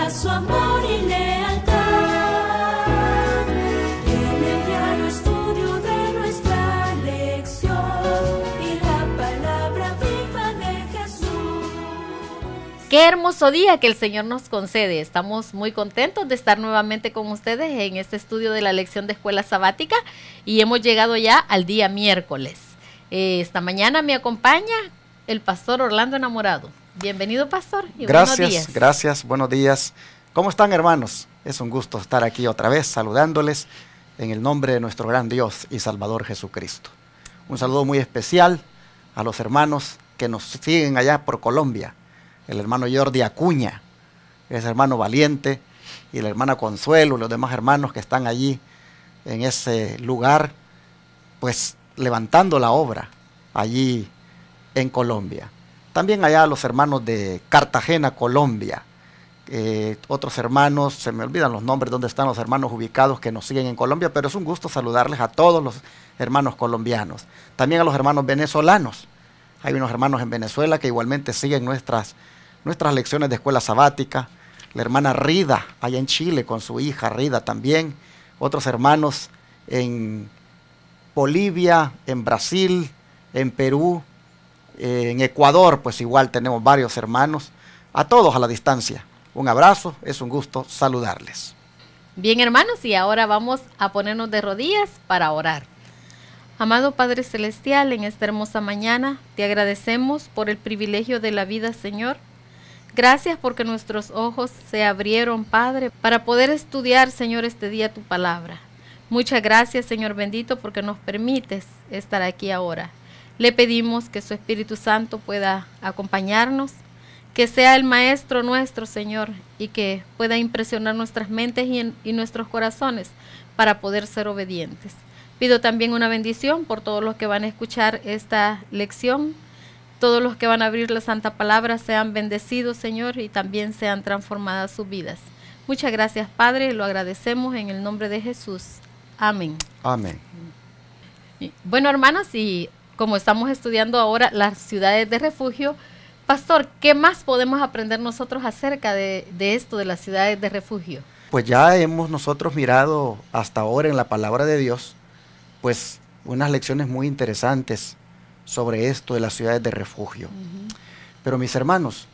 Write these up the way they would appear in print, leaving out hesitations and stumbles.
muestra su amor y lealtad. En el diario estudio de nuestra lección y la palabra viva de Jesús. Qué hermoso día que el Señor nos concede. Estamos muy contentos de estar nuevamente con ustedes en este estudio de la lección de escuela sabática y hemos llegado ya al día miércoles. Esta mañana me acompaña el pastor Orlando Enamorado. Bienvenido, pastor, y buenos días. Gracias, buenos días. ¿Cómo están, hermanos? Es un gusto estar aquí otra vez saludándoles en el nombre de nuestro gran Dios y Salvador Jesucristo. Un saludo muy especial a los hermanos que nos siguen allá por Colombia. El hermano Jordi Acuña, ese hermano valiente, y la hermana Consuelo y los demás hermanos que están allí en ese lugar, pues levantando la obra allí en Colombia. También allá los hermanos de Cartagena, Colombia, otros hermanos, se me olvidan los nombres, dónde están los hermanos ubicados que nos siguen en Colombia, pero es un gusto saludarles a todos los hermanos colombianos. También a los hermanos venezolanos. Hay unos hermanos en Venezuela que igualmente siguen nuestras lecciones de escuela sabática. La hermana Rida, allá en Chile, con su hija Rida también. Otros hermanos en Bolivia, en Brasil, en Perú, en Ecuador, pues igual tenemos varios hermanos. A todos a la distancia, un abrazo, es un gusto saludarles. Bien, hermanos, y ahora vamos a ponernos de rodillas para orar. Amado Padre Celestial, en esta hermosa mañana te agradecemos por el privilegio de la vida, Señor. Gracias porque nuestros ojos se abrieron, Padre, para poder estudiar, Señor, este día tu palabra. Muchas gracias, Señor bendito, porque nos permites estar aquí ahora. Le pedimos que su Espíritu Santo pueda acompañarnos, que sea el Maestro nuestro, Señor, y que pueda impresionar nuestras mentes y nuestros corazones para poder ser obedientes. Pido también una bendición por todos los que van a escuchar esta lección. Todos los que van a abrir la Santa Palabra sean bendecidos, Señor, y también sean transformadas sus vidas. Muchas gracias, Padre, lo agradecemos en el nombre de Jesús. Amén. Amén. Bueno, hermanos, y como estamos estudiando ahora las ciudades de refugio, pastor, ¿qué más podemos aprender nosotros acerca de esto de las ciudades de refugio? Pues ya hemos nosotros mirado hasta ahora en la palabra de Dios, pues unas lecciones muy interesantes sobre esto de las ciudades de refugio. Pero mis hermanos,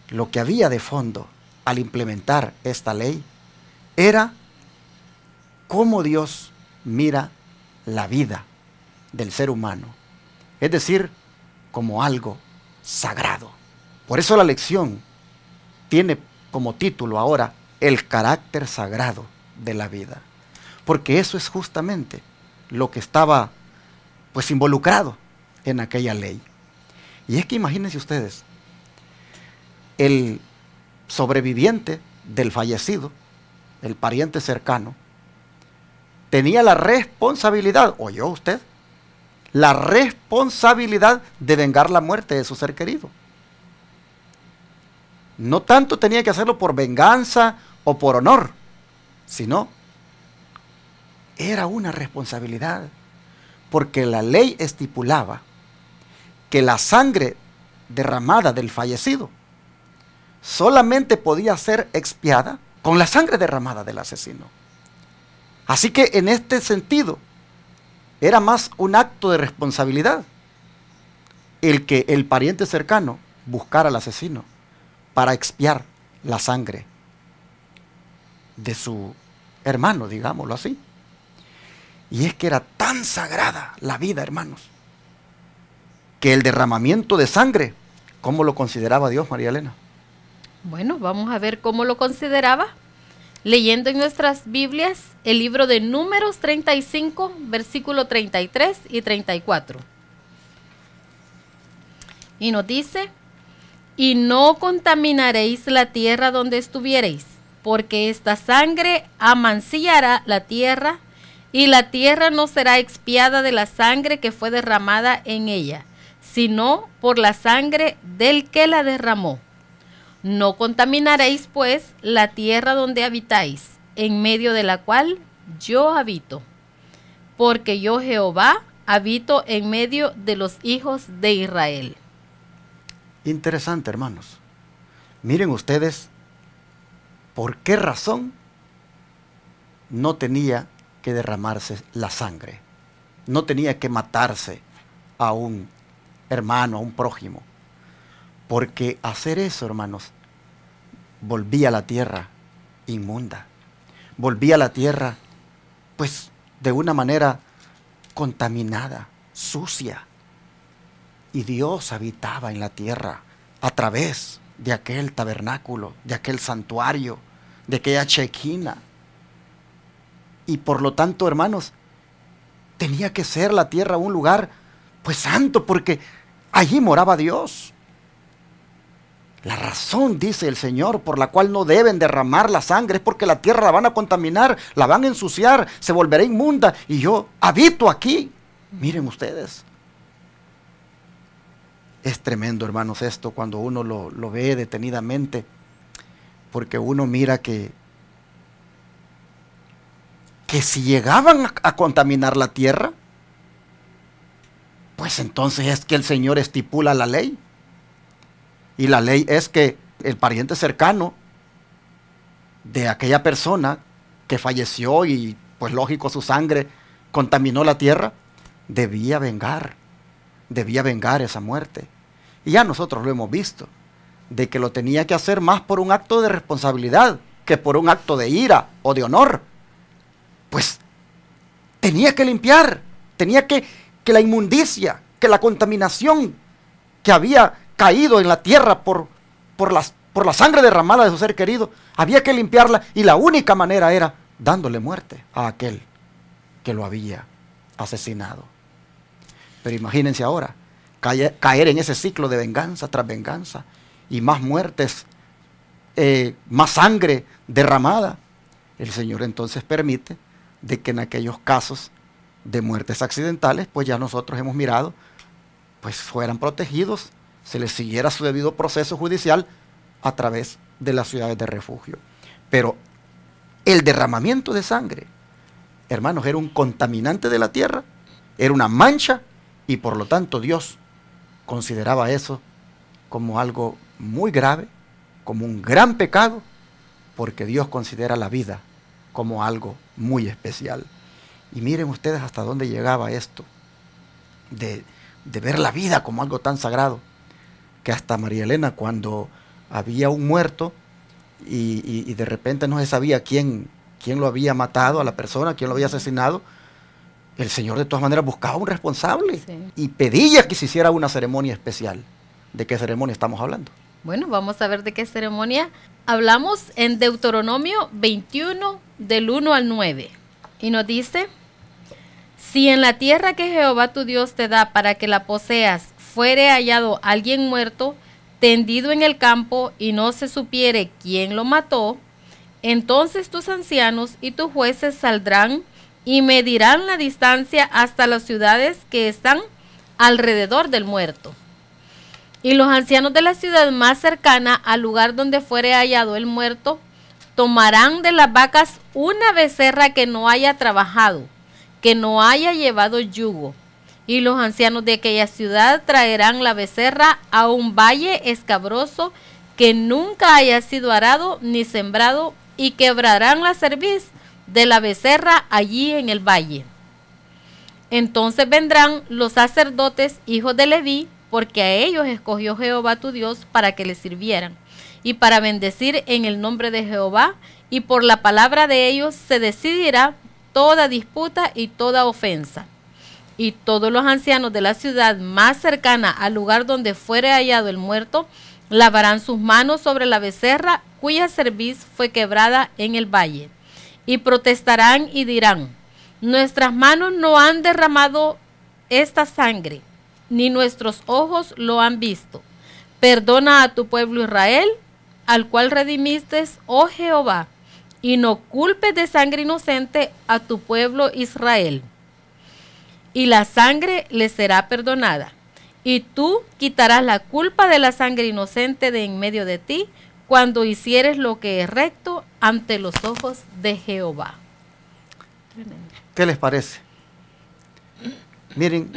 lo que había de fondo al implementar esta ley era cómo Dios mira la vida del ser humano, es decir, como algo sagrado. Por eso la lección tiene como título ahora el carácter sagrado de la vida, porque eso es justamente lo que estaba pues involucrado en aquella ley. Y es que imagínense ustedes, el sobreviviente del fallecido, el pariente cercano, tenía la responsabilidad, ¿oyó usted? La responsabilidad de vengar la muerte de su ser querido. No tanto tenía que hacerlo por venganza o por honor, sino era una responsabilidad, porque la ley estipulaba que la sangre derramada del fallecido solamente podía ser expiada con la sangre derramada del asesino. Así que en este sentido, era más un acto de responsabilidad el que el pariente cercano buscara al asesino para expiar la sangre de su hermano, digámoslo así. Y es que era tan sagrada la vida, hermanos, que el derramamiento de sangre, ¿cómo lo consideraba Dios, María Elena? Bueno, vamos a ver cómo lo consideraba. Leyendo en nuestras Biblias el libro de Números 35, versículo 33 y 34. Y nos dice: y no contaminaréis la tierra donde estuviereis, porque esta sangre amancillará la tierra, y la tierra no será expiada de la sangre que fue derramada en ella, sino por la sangre del que la derramó. No contaminaréis, pues, la tierra donde habitáis, en medio de la cual yo habito, porque yo Jehová habito en medio de los hijos de Israel. Interesante, hermanos. Miren ustedes ¿por qué razón no tenía que derramarse la sangre? No tenía que matarse a un hermano, a un prójimo. Porque hacer eso, hermanos, volvía a la tierra inmunda. Volvía a la tierra, pues, de una manera contaminada, sucia. Y Dios habitaba en la tierra a través de aquel tabernáculo, de aquel santuario, de aquella chequina. Y por lo tanto, hermanos, tenía que ser la tierra un lugar, pues, santo, porque allí moraba Dios. La razón, dice el Señor, por la cual no deben derramar la sangre es porque la tierra la van a contaminar, la van a ensuciar, se volverá inmunda, y yo habito aquí. Miren ustedes. Es tremendo, hermanos, esto cuando uno lo ve detenidamente, porque uno mira que si llegaban a contaminar la tierra, pues entonces es que el Señor estipula la ley. Y la ley es que el pariente cercano de aquella persona que falleció y, pues lógico, su sangre contaminó la tierra, debía vengar esa muerte. Y ya nosotros lo hemos visto, de que lo tenía que hacer más por un acto de responsabilidad que por un acto de ira o de honor. Pues tenía que limpiar, tenía que la inmundicia, que la contaminación que había caído en la tierra por la sangre derramada de su ser querido, había que limpiarla, y la única manera era dándole muerte a aquel que lo había asesinado. Pero imagínense ahora, caer en ese ciclo de venganza tras venganza, y más muertes, más sangre derramada. El Señor entonces permite de que en aquellos casos de muertes accidentales, pues ya nosotros hemos mirado, pues fueran protegidos, se les siguiera su debido proceso judicial a través de las ciudades de refugio. Pero el derramamiento de sangre, hermanos, era un contaminante de la tierra, era una mancha, y por lo tanto Dios consideraba eso como algo muy grave, como un gran pecado, porque Dios considera la vida como algo muy especial. Y miren ustedes hasta dónde llegaba esto, de ver la vida como algo tan sagrado, que hasta María Elena, cuando había un muerto y de repente no se sabía quién lo había matado a la persona, quién lo había asesinado, el Señor de todas maneras buscaba un responsable, sí, y pedía que se hiciera una ceremonia especial. ¿De qué ceremonia estamos hablando? Bueno, vamos a ver de qué ceremonia hablamos en Deuteronomio 21, del 1 al 9. Y nos dice: si en la tierra que Jehová tu Dios te da para que la poseas fuere hallado alguien muerto, tendido en el campo, y no se supiere quién lo mató, entonces tus ancianos y tus jueces saldrán y medirán la distancia hasta las ciudades que están alrededor del muerto. Y los ancianos de la ciudad más cercana al lugar donde fuere hallado el muerto tomarán de las vacas una becerra que no haya trabajado, que no haya llevado yugo. Y los ancianos de aquella ciudad traerán la becerra a un valle escabroso que nunca haya sido arado ni sembrado, y quebrarán la cerviz de la becerra allí en el valle. Entonces vendrán los sacerdotes, hijos de Leví, porque a ellos escogió Jehová tu Dios para que le sirvieran, y para bendecir en el nombre de Jehová, y por la palabra de ellos se decidirá toda disputa y toda ofensa. Y todos los ancianos de la ciudad más cercana al lugar donde fuere hallado el muerto lavarán sus manos sobre la becerra cuya cerviz fue quebrada en el valle, y protestarán y dirán: nuestras manos no han derramado esta sangre, ni nuestros ojos lo han visto. Perdona a tu pueblo Israel, al cual redimiste, oh Jehová, y no culpes de sangre inocente a tu pueblo Israel. Y la sangre le será perdonada, y tú quitarás la culpa de la sangre inocente de en medio de ti, cuando hicieres lo que es recto ante los ojos de Jehová. ¿Qué les parece? Miren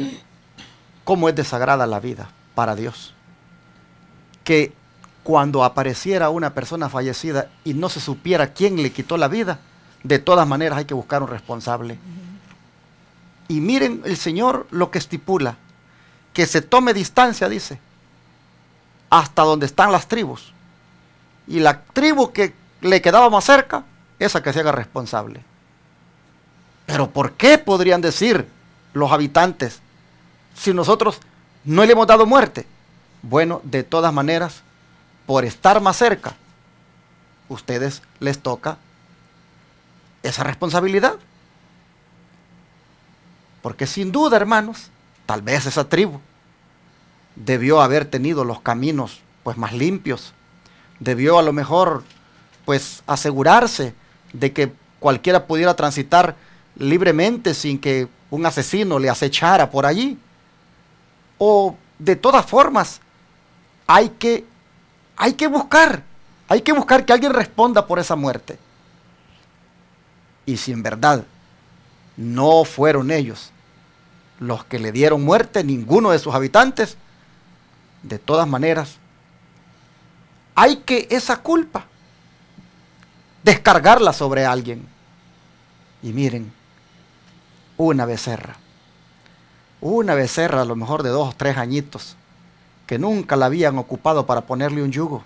cómo es desagrada la vida para Dios. Que cuando apareciera una persona fallecida y no se supiera quién le quitó la vida, de todas maneras hay que buscar un responsable. Y miren el Señor lo que estipula, que se tome distancia, dice, hasta donde están las tribus. Y la tribu que le quedaba más cerca, esa que se haga responsable. Pero ¿por qué podrían decir los habitantes si nosotros no le hemos dado muerte? Bueno, de todas maneras, por estar más cerca, ustedes les toca esa responsabilidad. Porque sin duda, hermanos, tal vez esa tribu debió haber tenido los caminos pues más limpios, debió a lo mejor pues asegurarse de que cualquiera pudiera transitar libremente sin que un asesino le acechara por allí. O de todas formas, hay que buscar que alguien responda por esa muerte. Y si en verdad no fueron ellos los que le dieron muerte, ninguno de sus habitantes, de todas maneras, hay que esa culpa descargarla sobre alguien. Y miren, una becerra a lo mejor de 2 o 3 añitos, que nunca la habían ocupado para ponerle un yugo,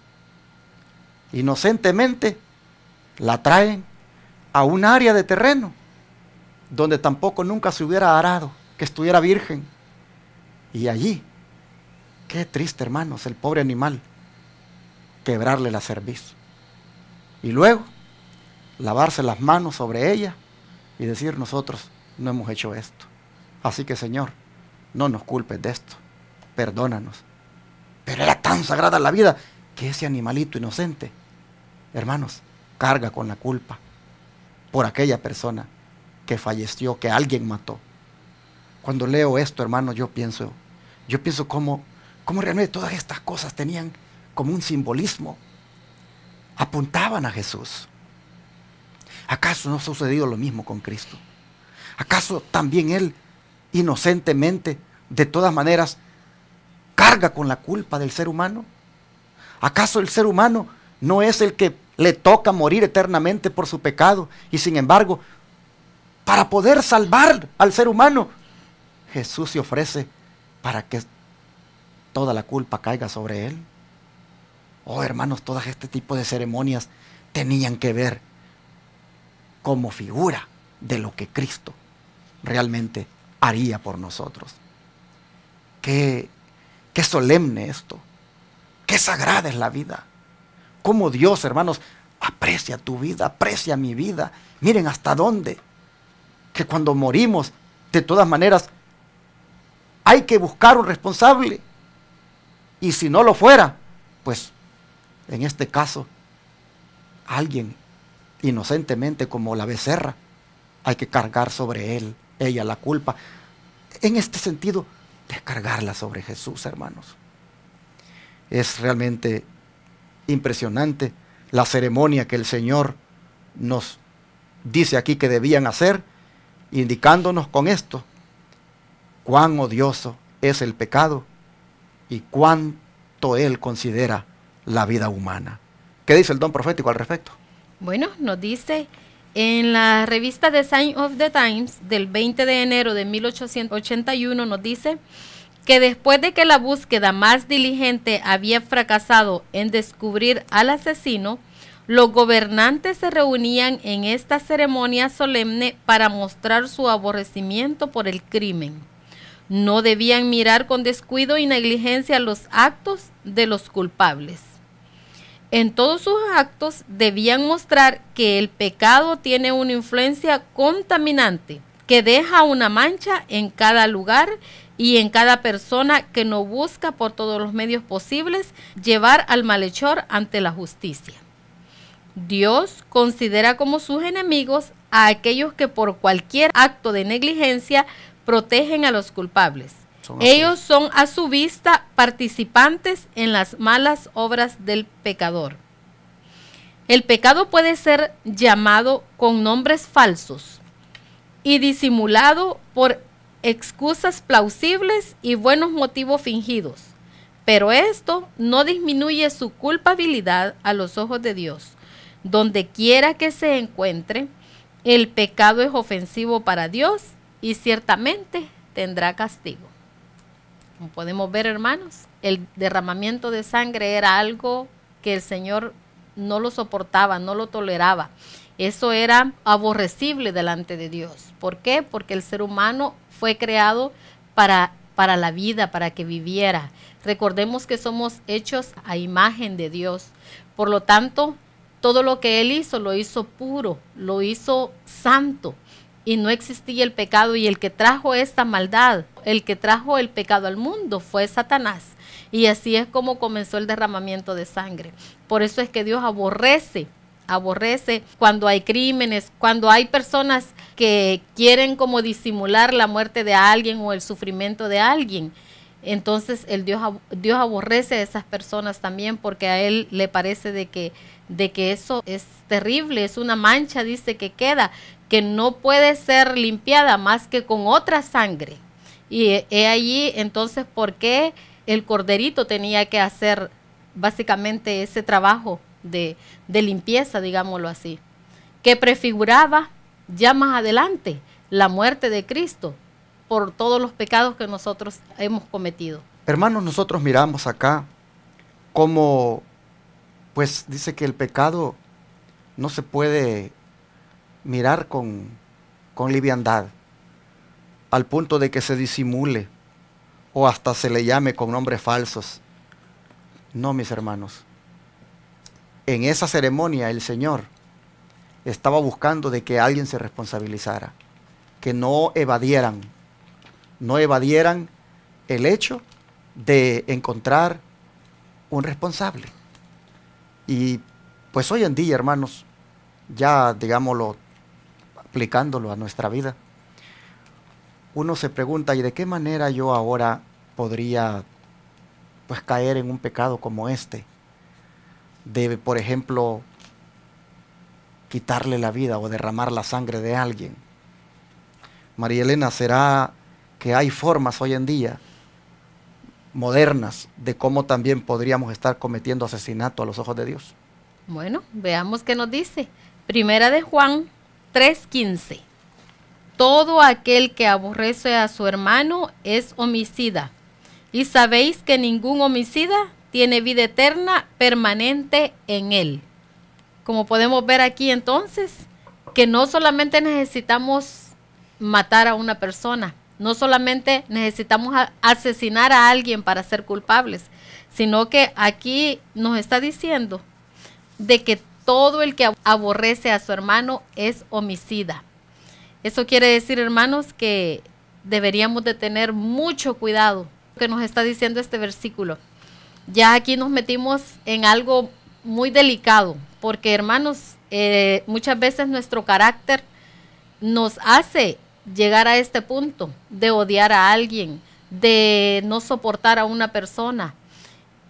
inocentemente la traen a un área de terreno donde tampoco nunca se hubiera arado, que estuviera virgen. Y allí, qué triste, hermanos, el pobre animal, quebrarle la cerviz. Y luego, lavarse las manos sobre ella y decir: nosotros no hemos hecho esto. Así que, Señor, no nos culpes de esto, perdónanos. Pero era tan sagrada la vida que ese animalito inocente, hermanos, carga con la culpa por aquella persona que falleció, que alguien mató. Cuando leo esto, hermanos, yo pienso cómo realmente todas estas cosas tenían como un simbolismo, apuntaban a Jesús. ¿Acaso no ha sucedido lo mismo con Cristo? ¿Acaso también Él inocentemente, de todas maneras, carga con la culpa del ser humano? ¿Acaso el ser humano no es el que le toca morir eternamente por su pecado? Y sin embargo, para poder salvar al ser humano, Jesús se ofrece para que toda la culpa caiga sobre Él. Oh, hermanos, todo este tipo de ceremonias tenían que ver como figura de lo que Cristo realmente haría por nosotros. Qué solemne esto, qué sagrada es la vida. Cómo Dios, hermanos, aprecia tu vida, aprecia mi vida. Miren hasta dónde, que cuando morimos, de todas maneras, hay que buscar un responsable. Y si no lo fuera, pues, en este caso, alguien inocentemente como la becerra, hay que cargar sobre ella la culpa. En este sentido, descargarla sobre Jesús, hermanos. Es realmente impresionante la ceremonia que el Señor nos dice aquí que debían hacer, indicándonos con esto cuán odioso es el pecado y cuánto Él considera la vida humana. ¿Qué dice el don profético al respecto? Bueno, nos dice en la revista The Sign of the Times del 20 de enero de 1881, nos dice que después de que la búsqueda más diligente había fracasado en descubrir al asesino, los gobernantes se reunían en esta ceremonia solemne para mostrar su aborrecimiento por el crimen. No debían mirar con descuido y negligencia los actos de los culpables. En todos sus actos debían mostrar que el pecado tiene una influencia contaminante, que deja una mancha en cada lugar y en cada persona que no busca por todos los medios posibles llevar al malhechor ante la justicia. Dios considera como sus enemigos a aquellos que por cualquier acto de negligencia protegen a los culpables. Ellos son a su vista participantes en las malas obras del pecador. El pecado puede ser llamado con nombres falsos y disimulado por excusas plausibles y buenos motivos fingidos, Pero esto no disminuye su culpabilidad a los ojos de Dios. Donde quiera que se encuentre, el pecado es ofensivo para Dios y ciertamente tendrá castigo. Como podemos ver, hermanos, el derramamiento de sangre era algo que el Señor no lo soportaba, no lo toleraba. Eso era aborrecible delante de Dios. ¿Por qué? Porque el ser humano fue creado para la vida, para que viviera. Recordemos que somos hechos a imagen de Dios. Por lo tanto, todo lo que Él hizo, lo hizo puro, lo hizo santo. Y no existía el pecado. Y el que trajo esta maldad, el que trajo el pecado al mundo fue Satanás. Y así es como comenzó el derramamiento de sangre. Por eso es que Dios aborrece cuando hay crímenes, cuando hay personas que quieren como disimular la muerte de alguien o el sufrimiento de alguien. Entonces Dios aborrece a esas personas también, porque a Él le parece de que eso es terrible, es una mancha, dice, que queda, que no puede ser limpiada más que con otra sangre. Y he allí entonces por qué el corderito tenía que hacer básicamente ese trabajo de limpieza, digámoslo así, que prefiguraba ya más adelante la muerte de Cristo por todos los pecados que nosotros hemos cometido. Hermanos, nosotros miramos acá cómo, pues dice que el pecado no se puede mirar con liviandad, al punto de que se disimule o hasta se le llame con nombres falsos. No, mis hermanos. En esa ceremonia el Señor estaba buscando de que alguien se responsabilizara, que no evadieran el hecho de encontrar un responsable. Y pues hoy en día, hermanos, ya digámoslo, aplicándolo a nuestra vida, uno se pregunta, ¿y de qué manera yo ahora podría pues caer en un pecado como este? De, por ejemplo, quitarle la vida o derramar la sangre de alguien. María Elena, ¿será que hay formas hoy en día modernas de cómo también podríamos estar cometiendo asesinato a los ojos de Dios? Bueno, veamos qué nos dice. Primera de Juan 3:15. Todo aquel que aborrece a su hermano es homicida. Y sabéis que ningún homicida tiene vida eterna permanente en él. Como podemos ver aquí entonces, que no solamente necesitamos matar a una persona, no solamente necesitamos asesinar a alguien para ser culpables, sino que aquí nos está diciendo de que todo el que aborrece a su hermano es homicida. Eso quiere decir, hermanos, que deberíamos de tener mucho cuidado, que nos está diciendo este versículo. Ya aquí nos metimos en algo muy delicado, porque, hermanos, muchas veces nuestro carácter nos hace llegar a este punto de odiar a alguien, de no soportar a una persona,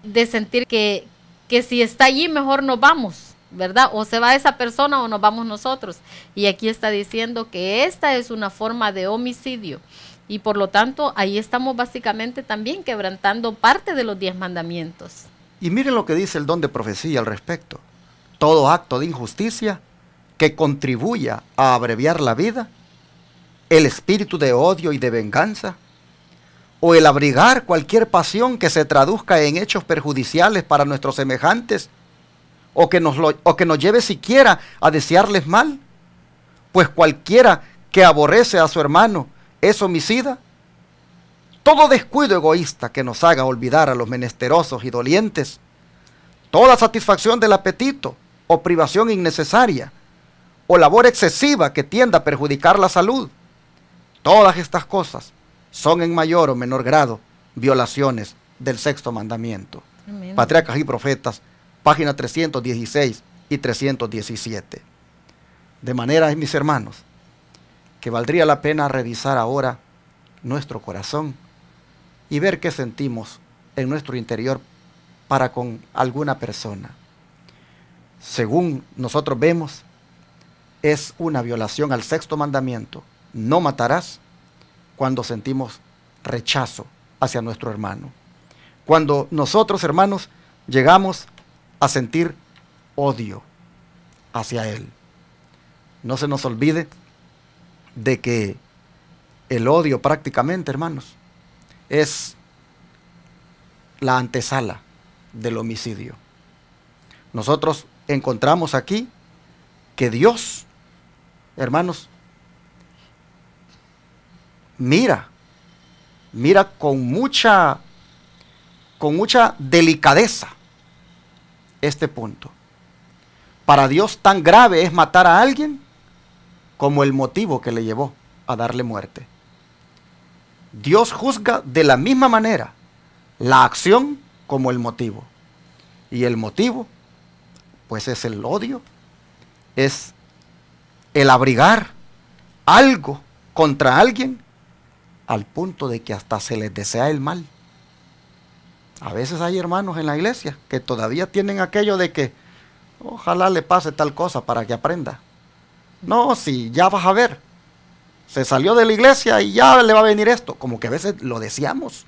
de sentir que si está allí mejor nos vamos, ¿verdad? O se va esa persona o nos vamos nosotros. Y aquí está diciendo que esta es una forma de homicidio. Y por lo tanto, ahí estamos básicamente también quebrantando parte de los 10 mandamientos. Y miren lo que dice el don de profecía al respecto. Todo acto de injusticia que contribuya a abreviar la vida, el espíritu de odio y de venganza, o el abrigar cualquier pasión que se traduzca en hechos perjudiciales para nuestros semejantes, o que nos lleve siquiera a desearles mal, pues cualquiera que aborrece a su hermano es homicida. Todo descuido egoísta que nos haga olvidar a los menesterosos y dolientes, toda satisfacción del apetito o privación innecesaria, o labor excesiva que tienda a perjudicar la salud, todas estas cosas son en mayor o menor grado violaciones del 6º mandamiento. Amén. Patriarcas y Profetas, página 316 y 317. De manera, mis hermanos, que valdría la pena revisar ahora nuestro corazón y ver qué sentimos en nuestro interior para con alguna persona. Según nosotros vemos, es una violación al 6º mandamiento, no matarás, cuando sentimos rechazo hacia nuestro hermano. cuando nosotros, hermanos, llegamos a sentir odio hacia Él. No se nos olvide de que el odio prácticamente, hermanos, es la antesala del homicidio. Nosotros encontramos aquí que Dios, hermanos, mira con mucha delicadeza este punto. Para Dios tan grave es matar a alguien como el motivo que le llevó a darle muerte. Dios juzga de la misma manera la acción como el motivo. Y el motivo, pues es el odio, es el abrigar algo contra alguien al punto de que hasta se les desea el mal. A veces hay hermanos en la iglesia que todavía tienen aquello de que ojalá le pase tal cosa para que aprenda. No, si ya vas a ver, se salió de la iglesia y ya le va a venir esto. Como que a veces lo deseamos.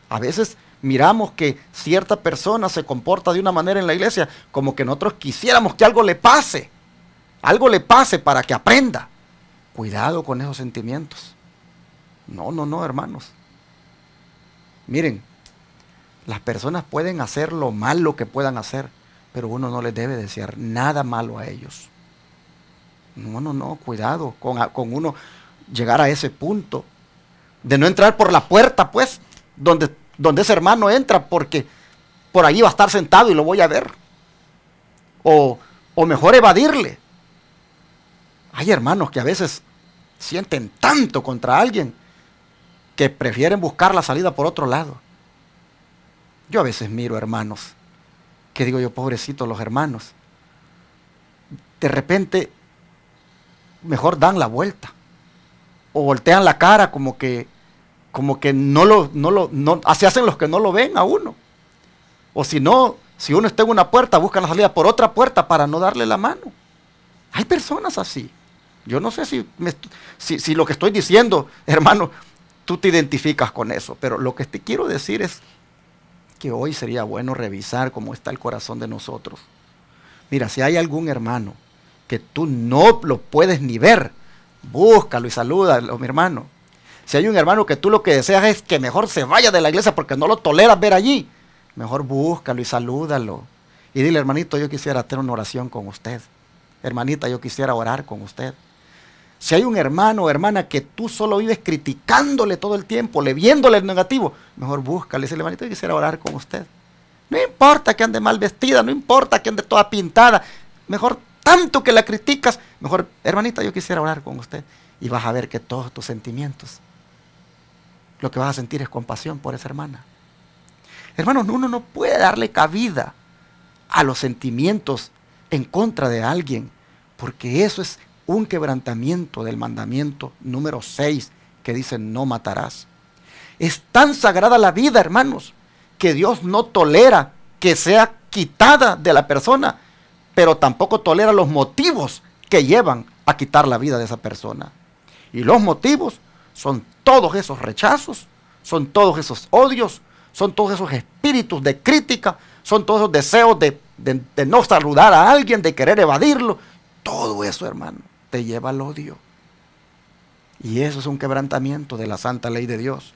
A veces miramos que cierta persona se comporta de una manera en la iglesia como que nosotros quisiéramos que algo le pase para que aprenda. Cuidado con esos sentimientos. No, hermanos. Miren, las personas pueden hacer lo malo que puedan hacer, pero uno no les debe desear nada malo a ellos. No, cuidado con uno llegar a ese punto de no entrar por la puerta, pues, donde ese hermano entra, porque por ahí va a estar sentado y lo voy a ver. O mejor evadirle. Hay hermanos que a veces sienten tanto contra alguien que prefieren buscar la salida por otro lado. Yo a veces miro hermanos que digo yo, pobrecitos los hermanos, de repente mejor dan la vuelta o voltean la cara como que así hacen los que no lo ven a uno. O si no, si uno está en una puerta, buscan la salida por otra puerta para no darle la mano. Hay personas así. Yo no sé si lo que estoy diciendo, hermano, tú te identificas con eso, pero lo que te quiero decir es que hoy sería bueno revisar cómo está el corazón de nosotros. Mira, si hay algún hermano que tú no lo puedes ni ver, búscalo y salúdalo, mi hermano. Si hay un hermano que tú lo que deseas es que mejor se vaya de la iglesia porque no lo toleras ver allí, mejor búscalo y salúdalo. Y dile, hermanito, yo quisiera tener una oración con usted. Hermanita, yo quisiera orar con usted. Si hay un hermano o hermana que tú solo vives criticándole todo el tiempo, le viéndole el negativo, mejor búscale y dile, hermanito, yo quisiera orar con usted. No importa que ande mal vestida, no importa que ande toda pintada, mejor tanto que la criticas, mejor, hermanita, yo quisiera orar con usted. Y vas a ver que todos tus sentimientos, lo que vas a sentir es compasión por esa hermana. Hermanos, uno no puede darle cabida a los sentimientos en contra de alguien, porque eso es un quebrantamiento del mandamiento número 6 que dice no matarás. Es tan sagrada la vida, hermanos, que Dios no tolera que sea quitada de la persona, pero tampoco tolera los motivos que llevan a quitar la vida de esa persona. Y los motivos son todos esos rechazos, son todos esos odios, son todos esos espíritus de crítica, son todos esos deseos de no saludar a alguien, de querer evadirlo. Todo eso, hermano, te lleva al odio. Y eso es un quebrantamiento de la santa ley de Dios.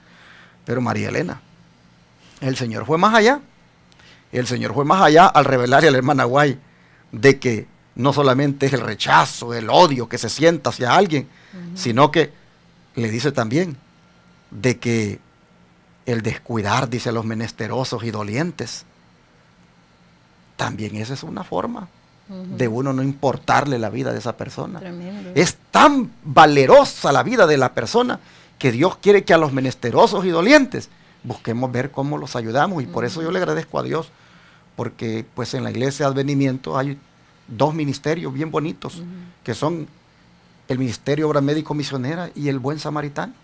Pero María Elena, el Señor fue más allá. El Señor fue más allá al revelarle a la hermana Guay de que no solamente es el rechazo, el odio que se sienta hacia alguien, sino que le dice también de que el descuidar, dice, a los menesterosos y dolientes, también esa es una forma de uno no importarle la vida de esa persona. Tremendo. Es tan valerosa la vida de la persona que Dios quiere que a los menesterosos y dolientes busquemos ver cómo los ayudamos. Y por eso yo le agradezco a Dios, porque pues en la iglesia de Advenimiento hay dos ministerios bien bonitos, que son el Ministerio Obra Médico Misionera y el Buen Samaritano.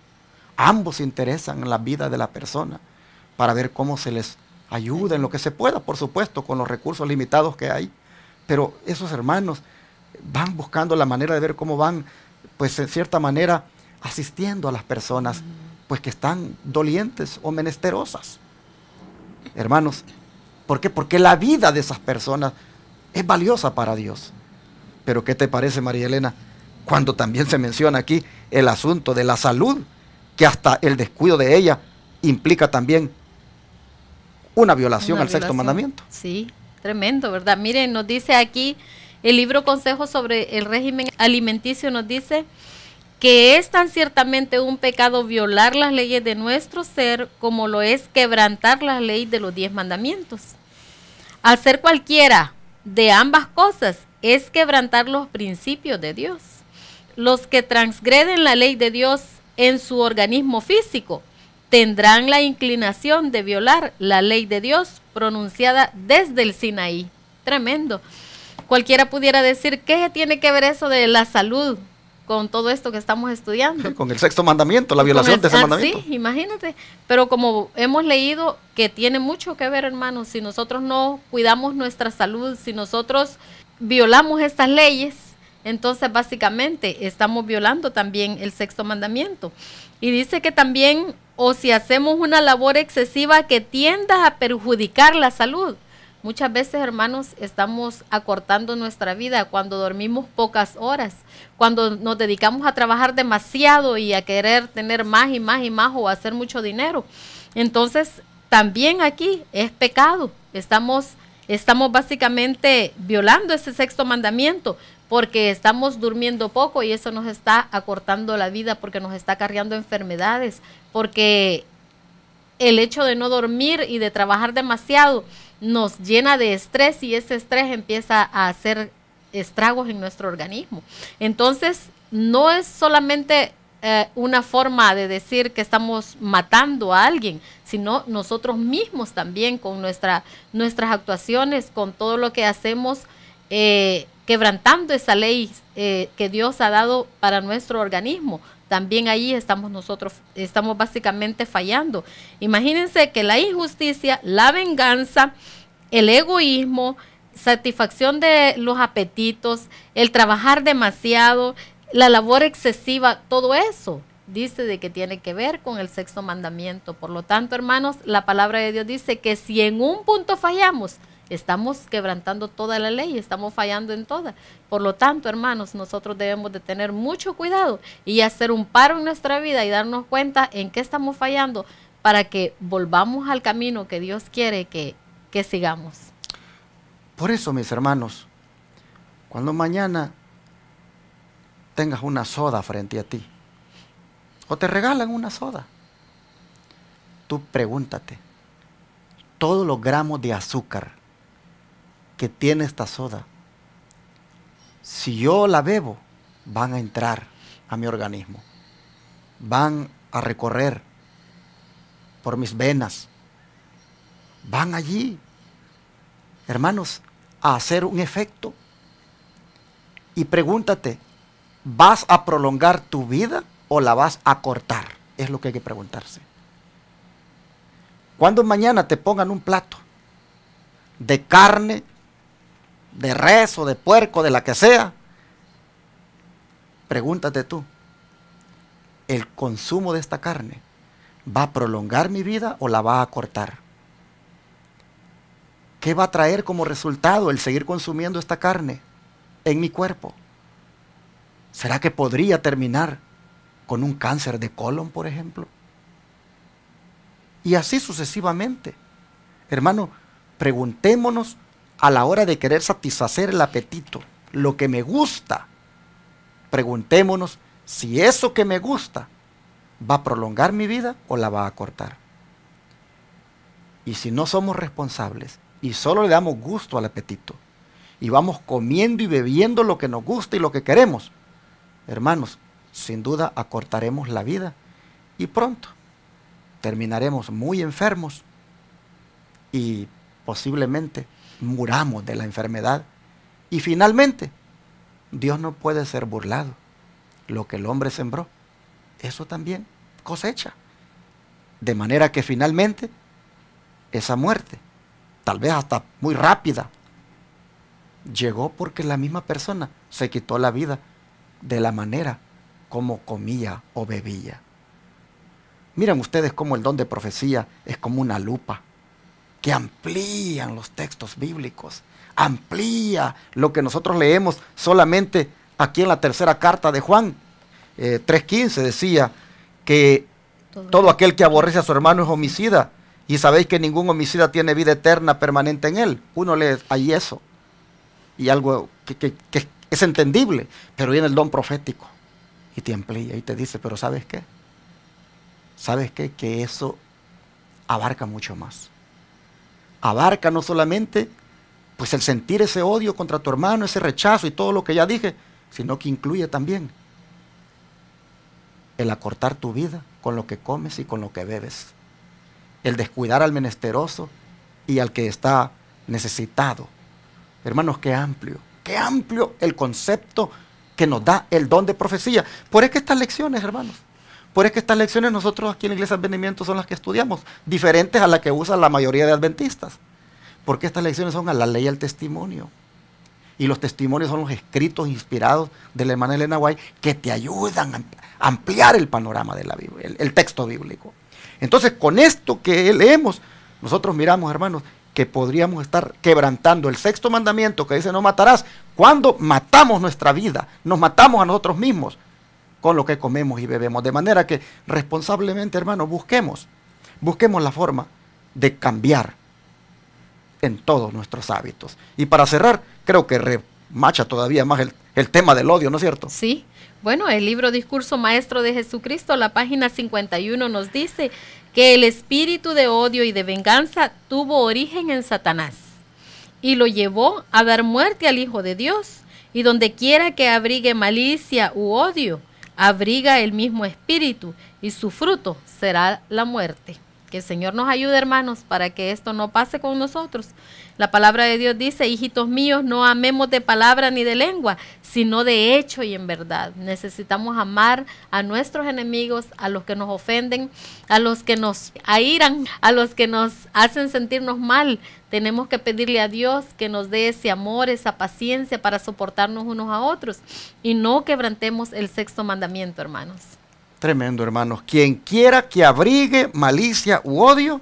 Ambos se interesan en la vida de la persona para ver cómo se les ayuda en lo que se pueda, por supuesto, con los recursos limitados que hay. Pero esos hermanos van buscando la manera de ver cómo van, pues en cierta manera, asistiendo a las personas pues que están dolientes o menesterosas. hermanos. ¿Por qué? Porque la vida de esas personas es valiosa para Dios. Pero ¿qué te parece, María Elena, cuando también se menciona aquí el asunto de la salud, que hasta el descuido de ella implica también una violación al sexto mandamiento? Sí, tremendo, ¿verdad? Miren, nos dice aquí el libro Consejos sobre el régimen alimenticio, nos dice que es tan ciertamente un pecado violar las leyes de nuestro ser como lo es quebrantar la ley de los 10 mandamientos. Hacer cualquiera de ambas cosas es quebrantar los principios de Dios. Los que transgreden la ley de Dios en su organismo físico tendrán la inclinación de violar la ley de Dios pronunciada desde el Sinaí. Tremendo. Cualquiera pudiera decir, ¿qué tiene que ver eso de la salud con todo esto que estamos estudiando? Con el sexto mandamiento, la violación de ese mandamiento. Sí, imagínate. Pero como hemos leído que tiene mucho que ver, hermanos, si nosotros no cuidamos nuestra salud, si nosotros violamos estas leyes, entonces básicamente estamos violando también el sexto mandamiento. Y dice que también, o si hacemos una labor excesiva que tienda a perjudicar la salud. Muchas veces, hermanos, estamos acortando nuestra vida cuando dormimos pocas horas, cuando nos dedicamos a trabajar demasiado y a querer tener más y más y más o hacer mucho dinero. Entonces, también aquí es pecado. Estamos básicamente violando ese sexto mandamiento porque estamos durmiendo poco y eso nos está acortando la vida, porque nos está acarreando enfermedades, porque el hecho de no dormir y de trabajar demasiado nos llena de estrés y ese estrés empieza a hacer estragos en nuestro organismo. Entonces, no es solamente una forma de decir que estamos matando a alguien, sino nosotros mismos también con nuestras actuaciones, con todo lo que hacemos, quebrantando esa ley que Dios ha dado para nuestro organismo. También ahí estamos básicamente fallando. Imagínense que la injusticia, la venganza, el egoísmo, satisfacción de los apetitos, el trabajar demasiado, la labor excesiva, todo eso dice de que tiene que ver con el sexto mandamiento. Por lo tanto, hermanos, la palabra de Dios dice que si en un punto fallamos, estamos quebrantando toda la ley, estamos fallando en toda. Por lo tanto, hermanos, nosotros debemos de tener mucho cuidado y hacer un paro en nuestra vida y darnos cuenta en qué estamos fallando para que volvamos al camino que Dios quiere que sigamos. Por eso, mis hermanos, cuando mañana tengas una soda frente a ti o te regalan una soda, tú pregúntate, todos los gramos de azúcar que tiene esta soda, si yo la bebo, van a entrar a mi organismo, van a recorrer por mis venas, van allí, hermanos, a hacer un efecto. Y pregúntate, ¿vas a prolongar tu vida o la vas a cortar? Es lo que hay que preguntarse. Cuando mañana te pongan un plato de carne, de res o de puerco, de la que sea, pregúntate tú, ¿el consumo de esta carne va a prolongar mi vida o la va a cortar? ¿Qué va a traer como resultado el seguir consumiendo esta carne en mi cuerpo? ¿Será que podría terminar con un cáncer de colon, por ejemplo? Y así sucesivamente. Hermano, preguntémonos a la hora de querer satisfacer el apetito, lo que me gusta. Preguntémonos si eso que me gusta va a prolongar mi vida o la va a cortar. Y si no somos responsables y solo le damos gusto al apetito y vamos comiendo y bebiendo lo que nos gusta y lo que queremos, hermanos, sin duda acortaremos la vida y pronto terminaremos muy enfermos y posiblemente muramos de la enfermedad. Y finalmente, Dios no puede ser burlado. Lo que el hombre sembró, eso también cosecha. De manera que finalmente esa muerte, tal vez hasta muy rápida, llegó porque la misma persona se quitó la vida de la manera como comía o bebía. Miren ustedes cómo el don de profecía es como una lupa que amplían los textos bíblicos, amplía lo que nosotros leemos solamente aquí en la tercera carta de Juan 3:15 decía que todo aquel que aborrece a su hermano es homicida, y sabéis que ningún homicida tiene vida eterna permanente en él. Uno lee ahí eso, y algo que es entendible, pero viene el don profético y te amplía y te dice, pero ¿sabes qué? ¿Sabes qué? Que eso abarca mucho más. Abarca no solamente pues el sentir ese odio contra tu hermano, ese rechazo y todo lo que ya dije, sino que incluye también el acortar tu vida con lo que comes y con lo que bebes, el descuidar al menesteroso y al que está necesitado. Hermanos, qué amplio el concepto que nos da el don de profecía. Por eso que estas lecciones, hermanos, por eso que estas lecciones nosotros aquí en la Iglesia de Advenimiento son las que estudiamos, diferentes a las que usa la mayoría de adventistas, porque estas lecciones son a la ley y al testimonio. Y los testimonios son los escritos inspirados de la hermana Elena White que te ayudan a ampliar el panorama de la Biblia, el texto bíblico. Entonces, con esto que leemos, nosotros miramos, hermanos, que podríamos estar quebrantando el sexto mandamiento que dice no matarás, cuando matamos nuestra vida, nos matamos a nosotros mismos con lo que comemos y bebemos. De manera que responsablemente, hermanos, busquemos la forma de cambiar en todos nuestros hábitos. Y para cerrar, creo que remacha todavía más el tema del odio, ¿no es cierto? Sí. Bueno, el libro Discurso Maestro de Jesucristo, la página 51, nos dice que el espíritu de odio y de venganza tuvo origen en Satanás y lo llevó a dar muerte al Hijo de Dios. Y donde quiera que abrigue malicia u odio, abriga el mismo espíritu y su fruto será la muerte. Que el Señor nos ayude, hermanos, para que esto no pase con nosotros. La palabra de Dios dice, hijitos míos, no amemos de palabra ni de lengua, sino de hecho y en verdad. Necesitamos amar a nuestros enemigos, a los que nos ofenden, a los que nos airan, a los que nos hacen sentirnos mal. Tenemos que pedirle a Dios que nos dé ese amor, esa paciencia para soportarnos unos a otros y no quebrantemos el sexto mandamiento, hermanos. Tremendo, hermanos. Quien quiera que abrigue malicia u odio,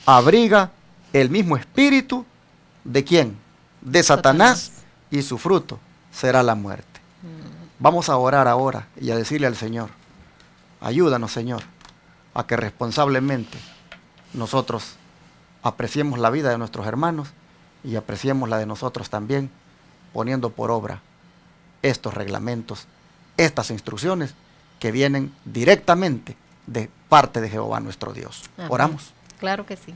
abriga el mismo espíritu ¿de quién? De Satanás, y su fruto será la muerte. Vamos a orar ahora y a decirle al Señor, ayúdanos, Señor, a que responsablemente nosotros apreciemos la vida de nuestros hermanos y apreciemos la de nosotros también, poniendo por obra estos reglamentos, estas instrucciones que vienen directamente de parte de Jehová nuestro Dios. Amén. ¿Oramos? Claro que sí.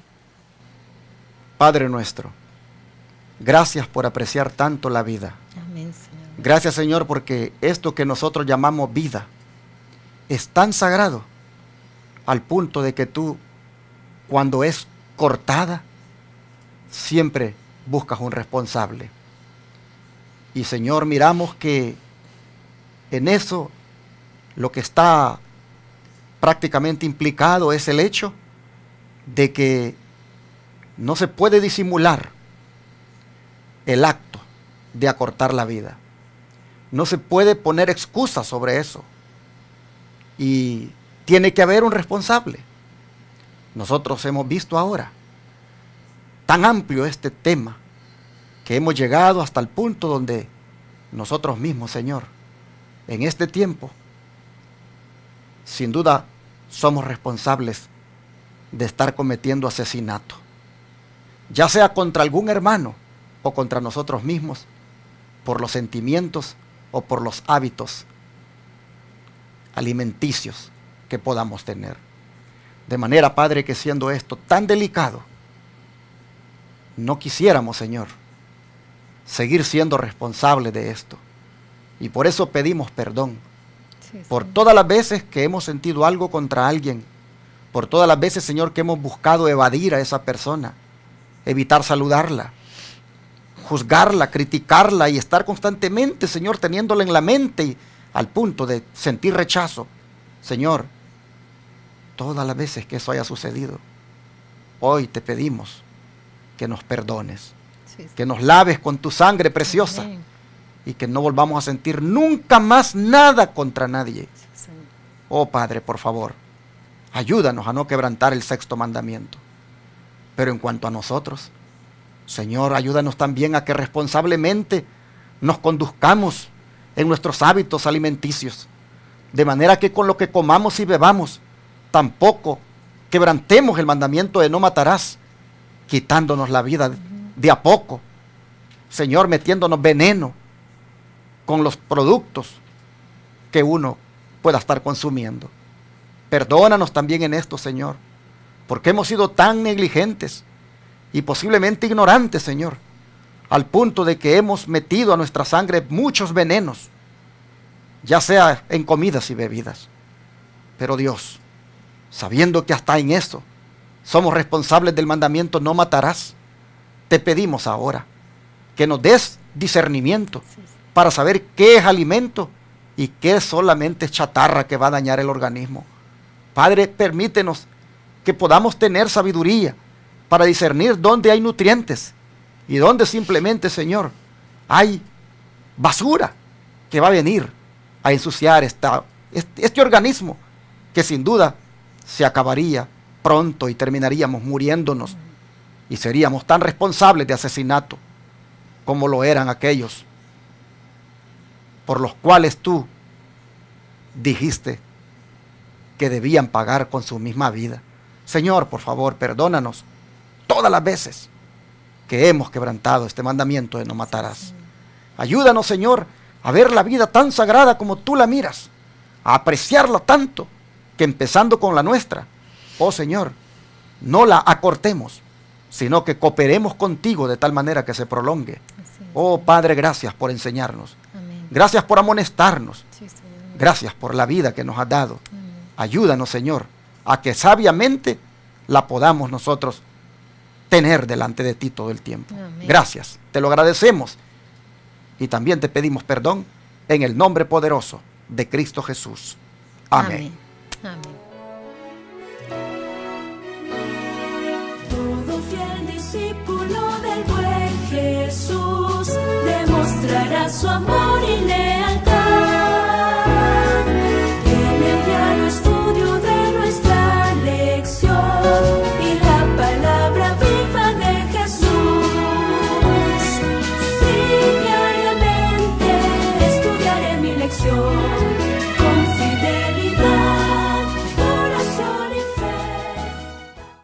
Padre nuestro, gracias por apreciar tanto la vida. Amén, Señor. Gracias, Señor, porque esto que nosotros llamamos vida es tan sagrado al punto de que tú, cuando es cortada, siempre buscas un responsable. Y, Señor, miramos que en eso lo que está prácticamente implicado es el hecho de que no se puede disimular el acto de acortar la vida. No se puede poner excusas sobre eso. Y tiene que haber un responsable. Nosotros hemos visto ahora tan amplio este tema que hemos llegado hasta el punto donde nosotros mismos, Señor, en este tiempo, sin duda somos responsables de estar cometiendo asesinato, ya sea contra algún hermano o contra nosotros mismos, por los sentimientos o por los hábitos alimenticios que podamos tener. De manera, Padre, que siendo esto tan delicado, no quisiéramos, Señor, seguir siendo responsables de esto. Y por eso pedimos perdón. Sí, por todas las veces que hemos sentido algo contra alguien, por todas las veces, Señor, que hemos buscado evadir a esa persona, evitar saludarla, juzgarla, criticarla y estar constantemente, Señor, teniéndola en la mente y al punto de sentir rechazo. Señor, todas las veces que eso haya sucedido, hoy te pedimos que nos perdones, que nos laves con tu sangre preciosa. Amén. Y que no volvamos a sentir nunca más nada contra nadie. Oh Padre, por favor, ayúdanos a no quebrantar el sexto mandamiento. Pero en cuanto a nosotros, Señor, ayúdanos también a que responsablemente nos conduzcamos en nuestros hábitos alimenticios, de manera que con lo que comamos y bebamos, tampoco quebrantemos el mandamiento de no matarás, quitándonos la vida de a poco, Señor, metiéndonos veneno con los productos que uno pueda estar consumiendo. Perdónanos también en esto, Señor, porque hemos sido tan negligentes y posiblemente ignorantes, Señor, al punto de que hemos metido a nuestra sangre muchos venenos, ya sea en comidas y bebidas. Pero Dios, sabiendo que hasta en eso somos responsables del mandamiento no matarás, te pedimos ahora que nos des discernimiento para saber qué es alimento y qué solamente es chatarra que va a dañar el organismo. Padre, permítenos que podamos tener sabiduría para discernir dónde hay nutrientes y dónde simplemente, Señor, hay basura que va a venir a ensuciar este organismo, que sin duda se acabaría pronto y terminaríamos muriéndonos y seríamos tan responsables de asesinato como lo eran aquellos por los cuales tú dijiste que debían pagar con su misma vida. Señor, por favor, perdónanos todas las veces que hemos quebrantado este mandamiento de no matarás. Ayúdanos, Señor, a ver la vida tan sagrada como tú la miras, a apreciarla tanto que empezando con la nuestra, oh Señor, no la acortemos, sino que cooperemos contigo de tal manera que se prolongue. Oh Padre, gracias por enseñarnos. Amén. Gracias por amonestarnos. Sí, Señor. Gracias por la vida que nos has dado. Amén. Ayúdanos, Señor, a que sabiamente la podamos nosotros tener delante de ti todo el tiempo. Amén. Gracias, te lo agradecemos y también te pedimos perdón en el nombre poderoso de Cristo Jesús. Amén. Amén. Amén. Todo fiel discípulo del buen Jesús demostrará su amor